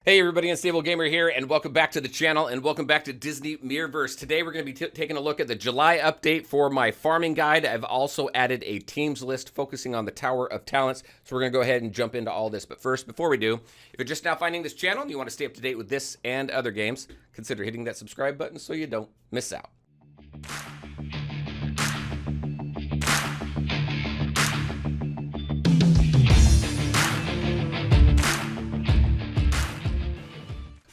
Hey everybody, Unstable Gamer here, and welcome back to the channel, and welcome back to Disney Mirrorverse. Today we're going to be taking a look at the July update for my farming guide. I've also added a teams list focusing on the Tower of Talents, so we're going to go ahead and jump into all this. But first, before we do, if you're just now finding this channel and you want to stay up to date with this and other games, consider hitting that subscribe button so you don't miss out.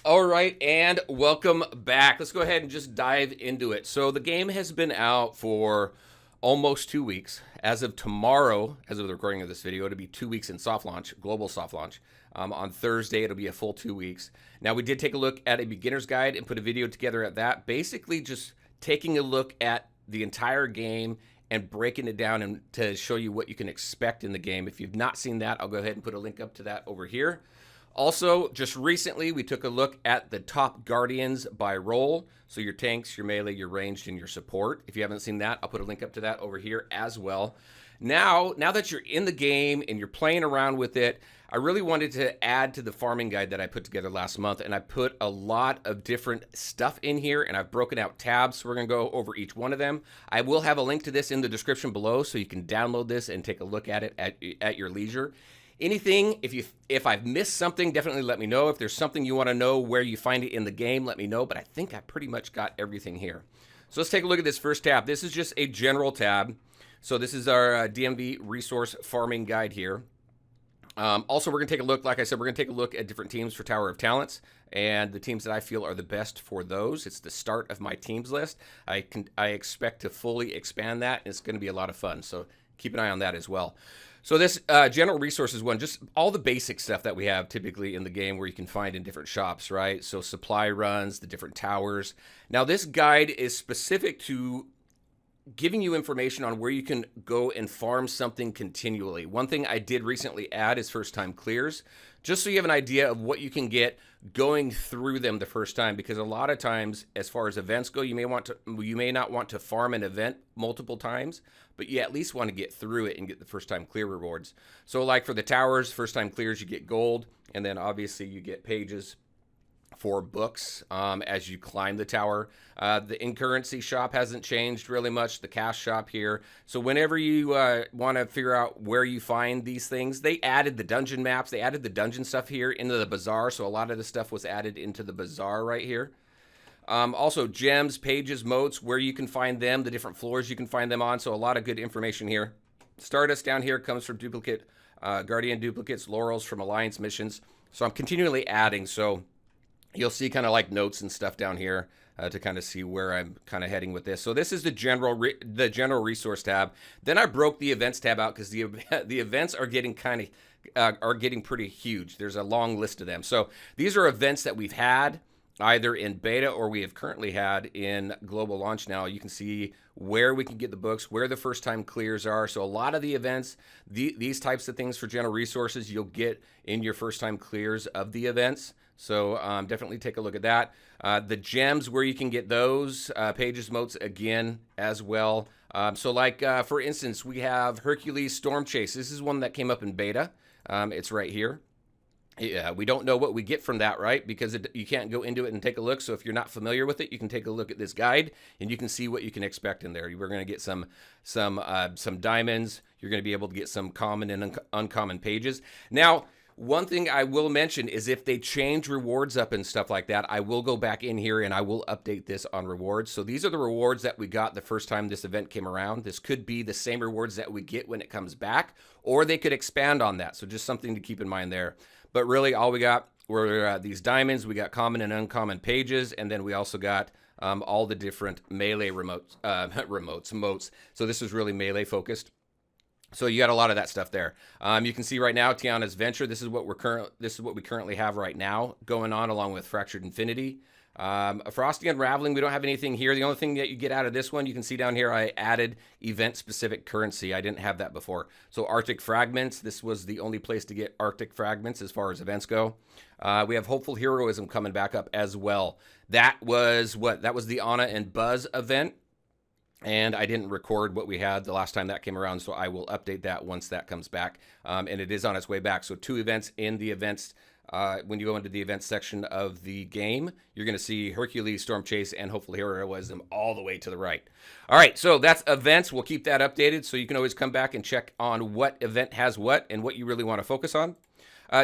All right, and welcome back. Let's go ahead and just dive into it. So the game has been out for almost 2 weeks. As of tomorrow, as of the recording of this video, it'll be 2 weeks in soft launch, global soft launch. On Thursday, it'll be a full 2 weeks. Now, we did take a look at a beginner's guide and put a video together at that, basically just taking a look at the entire game and breaking it down and to show you what you can expect in the game. If you've not seen that, I'll go ahead and put a link up to that over here. Also, just recently, we took a look at the top Guardians by role. So your tanks, your melee, your ranged, and your support. If you haven't seen that, I'll put a link up to that over here as well. Now that you're in the game and you're playing around with it, I really wanted to add to the farming guide that I put together last month, and I put a lot of different stuff in here, and I've broken out tabs, so we're going to go over each one of them. I will have a link to this in the description below, so you can download this and take a look at it at your leisure. Anything, if I've missed something, definitely let me know. If there's something you want to know where you find it in the game, let me know. But I think I pretty much got everything here. So let's take a look at this first tab. This is just a general tab. So this is our DMV resource farming guide here. Also, we're going to take a look, like I said, we're going to take a look at different teams for Tower of Talents and the teams that I feel are the best for those. It's the start of my teams list. I expect to fully expand that. It's going to be a lot of fun. So keep an eye on that as well. So this general resources one, just all the basic stuff that we have typically in the game where you can find in different shops, right? So supply runs, the different towers. Now this guide is specific to giving you information on where you can go and farm something continually. One thing I did recently add is first time clears, just so you have an idea of what you can get going through them the first time, because a lot of times as far as events go, you may not want to farm an event multiple times, but you at least want to get through it and get the first time clear rewards. So like for the towers, first time clears, you get gold, and then obviously you get pages for books as you climb the tower. The in-currency shop hasn't changed really much, the cash shop here. So whenever you want to figure out where you find these things, they added the dungeon maps, they added the dungeon stuff here into the bazaar, so a lot of the stuff was added into the bazaar right here. Also gems, pages, moats, where you can find them, the different floors you can find them on, so a lot of good information here. Stardust down here comes from duplicate, Guardian duplicates, laurels from Alliance missions. So I'm continually adding, so you'll see kind of like notes and stuff down here to kind of see where I'm kind of heading with this. So this is the general resource tab. Then I broke the events tab out because the events are getting getting pretty huge. There's a long list of them. So these are events that we've had either in beta or we have currently had in global launch now. You can see where we can get the books, where the first time clears are. So a lot of the events, these types of things for general resources, you'll get in your first time clears of the events. So definitely take a look at that. The gems, where you can get those, pages, moats again as well. So like, for instance, we have Hercules Storm Chase. This is one that came up in beta. It's right here. Yeah, we don't know what we get from that, right? Because you can't go into it and take a look. So if you're not familiar with it, you can take a look at this guide and you can see what you can expect in there. We're going to get some diamonds. You're going to be able to get some common and uncommon pages. Now, one thing I will mention is if they change rewards up and stuff like that, I will go back in here and I will update this on rewards. So these are the rewards that we got the first time this event came around. This could be the same rewards that we get when it comes back, or they could expand on that. So just something to keep in mind there. But really all we got were these diamonds. We got common and uncommon pages, and then we also got all the different melee moats. So this is really melee focused. So you got a lot of that stuff there. You can see right now Tiana's Venture. This is what we currently have right now going on, along with Fractured Infinity. Frosty Unraveling, we don't have anything here. The only thing that you get out of this one, you can see down here, I added event-specific currency. I didn't have that before. So Arctic Fragments, this was the only place to get Arctic Fragments as far as events go. We have Hopeful Heroism coming back up as well. That was what? That was the Anna and Buzz event. And I didn't record what we had the last time that came around, so I will update that once that comes back. And it is on its way back. So 2 events in the events when you go into the events section of the game, you're going to see Hercules, Storm Chase, and hopefully Heroism all the way to the right. All right, so that's events. We'll keep that updated, so you can always come back and check on what event has what and what you really want to focus on.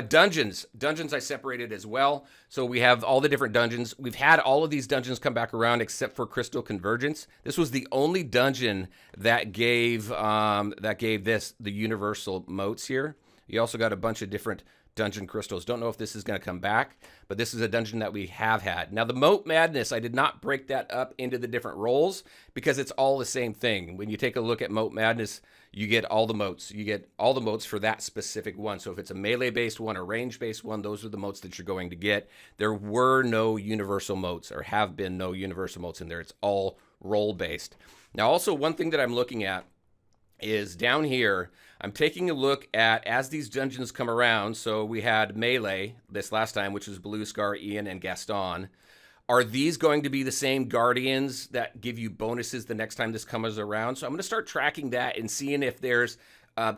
Dungeons I separated as well. So we have all the different dungeons. We've had all of these dungeons come back around except for Crystal Convergence. This was the only dungeon that gave this the universal moats here. You also got a bunch of different dungeon crystals. Don't know if this is going to come back, but this is a dungeon that we have had. Now the Moat Madness, I did not break that up into the different roles because it's all the same thing. When you take a look at Moat Madness, you get all the moats. You get all the moats for that specific one. So if it's a melee-based one or range-based one, those are the moats that you're going to get. There were no universal moats, or have been no universal moats in there. It's all role-based. Now also one thing that I'm looking at is down here, I'm taking a look at as these dungeons come around. So we had Melee this last time, which was Blue, Scar, Ian, and Gaston. Are these going to be the same Guardians that give you bonuses the next time this comes around? So I'm going to start tracking that and seeing if there's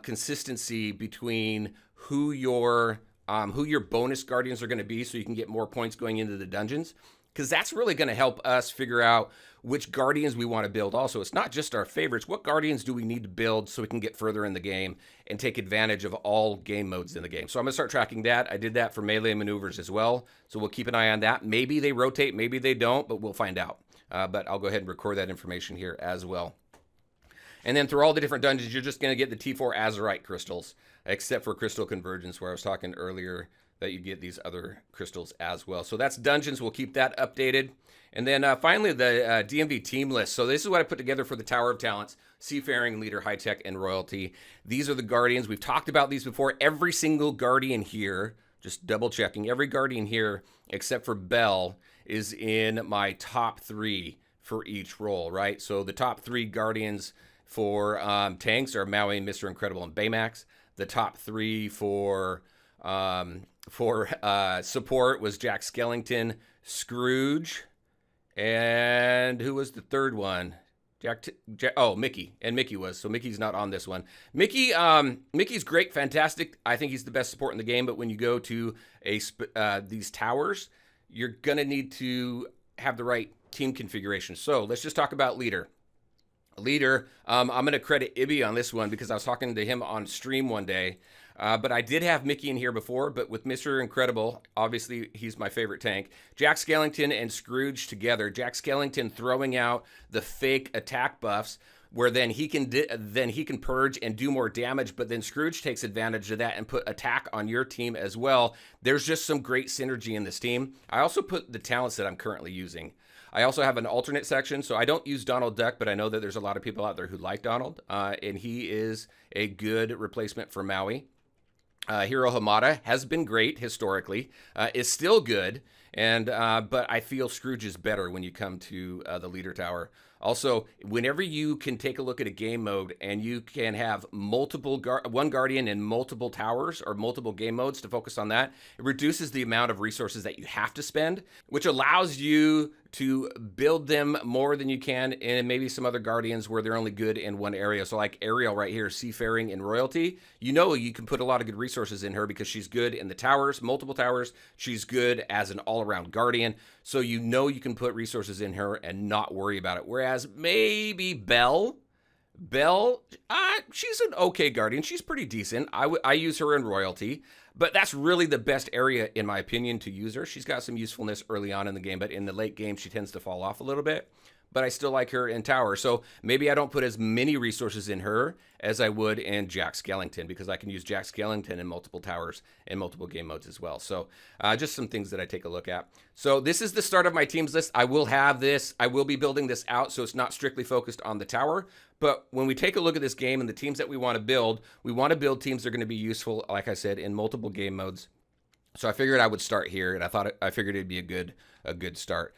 consistency between who your bonus Guardians are going to be, so you can get more points going into the dungeons. Because that's really going to help us figure out which Guardians we want to build. Also, it's not just our favorites. What Guardians do we need to build so we can get further in the game and take advantage of all game modes in the game? So I'm going to start tracking that. I did that for melee maneuvers as well. So we'll keep an eye on that. Maybe they rotate, maybe they don't, but we'll find out. But I'll go ahead and record that information here as well. And then through all the different dungeons, you're just going to get the T4 Azurite crystals, except for Crystal Convergence, where I was talking earlier that you get these other crystals as well. So that's dungeons. We'll keep that updated. And then finally, the DMV team list. So this is what I put together for the Tower of Talents: Seafaring, Leader, High Tech, and Royalty. These are the Guardians. We've talked about these before. Every single Guardian here, just double checking, every Guardian here, except for Belle, is in my top 3 for each role, right? So the top 3 Guardians for tanks are Maui, Mr. Incredible, and Baymax. The top 3 for support was Jack Skellington, Scrooge, and who was the third one? Mickey. And Mickey was. So Mickey's not on this one. Mickey's great, fantastic. I think he's the best support in the game. But when you go to these towers, you're gonna need to have the right team configuration. So let's just talk about leader. I'm going to credit Ibby on this one because I was talking to him on stream one day. But I did have Mickey in here before, but with Mr. Incredible, obviously he's my favorite tank. Jack Skellington and Scrooge together. Jack Skellington throwing out the fake attack buffs, where then he can purge and do more damage, but then Scrooge takes advantage of that and put attack on your team as well. There's just some great synergy in this team. I also put the talents that I'm currently using. I also have an alternate section, so I don't use Donald Duck, but I know that there's a lot of people out there who like Donald, and he is a good replacement for Maui. Hiro Hamada has been great historically, is still good, and but I feel Scrooge is better when you come to the leader tower. Also, whenever you can take a look at a game mode and you can have one Guardian in multiple towers or multiple game modes to focus on that, it reduces the amount of resources that you have to spend, which allows you to build them more than you can in maybe some other Guardians where they're only good in one area. So like Ariel right here, Seafaring and Royalty, you know you can put a lot of good resources in her because she's good in the towers, multiple towers. She's good as an all-around Guardian. So you know you can put resources in her and not worry about it. Whereas maybe Belle, she's an okay Guardian. She's pretty decent. I use her in Royalty, but that's really the best area, in my opinion, to use her. She's got some usefulness early on in the game, but in the late game, she tends to fall off a little bit. But I still like her in Tower. So maybe I don't put as many resources in her as I would in Jack Skellington, because I can use Jack Skellington in multiple towers and multiple game modes as well. So just some things that I take a look at. So this is the start of my teams list. I will have this. I will be building this out, so it's not strictly focused on the tower. But when we take a look at this game and the teams that we want to build teams that are going to be useful, like I said, in multiple game modes. So I figured I would start here, and I figured it'd be a good start.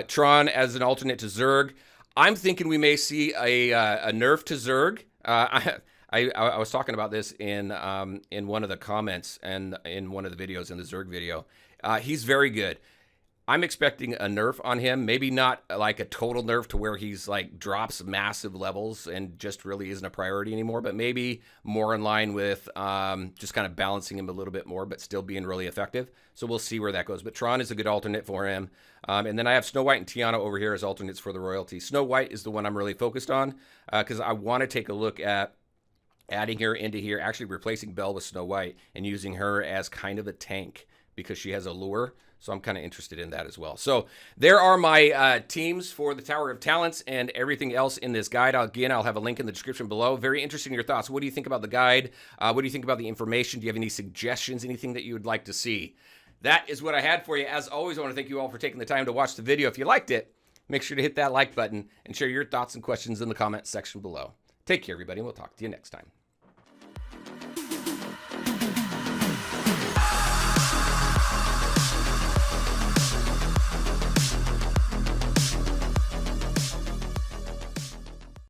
Tron as an alternate to Zerg. I'm thinking we may see a nerf to Zerg. I was talking about this in one of the comments and in one of the videos in the Zerg video. He's very good. I'm expecting a nerf on him. Maybe not like a total nerf to where he's like drops massive levels and just really isn't a priority anymore, but maybe more in line with just kind of balancing him a little bit more, but still being really effective. So we'll see where that goes. But Tron is a good alternate for him. And then I have Snow White and Tiana over here as alternates for the royalty. Snow White is the one I'm really focused on because I want to take a look at adding her into here, actually replacing Belle with Snow White and using her as kind of a tank because she has a lure. So I'm kind of interested in that as well. So there are my teams for the Tower of Talents and everything else in this guide. Again, I'll have a link in the description below. Very interesting in your thoughts. What do you think about the guide? What do you think about the information? Do you have any suggestions, anything that you would like to see? That is what I had for you. As always, I want to thank you all for taking the time to watch the video. If you liked it, make sure to hit that like button and share your thoughts and questions in the comments section below. Take care, everybody, and we'll talk to you next time.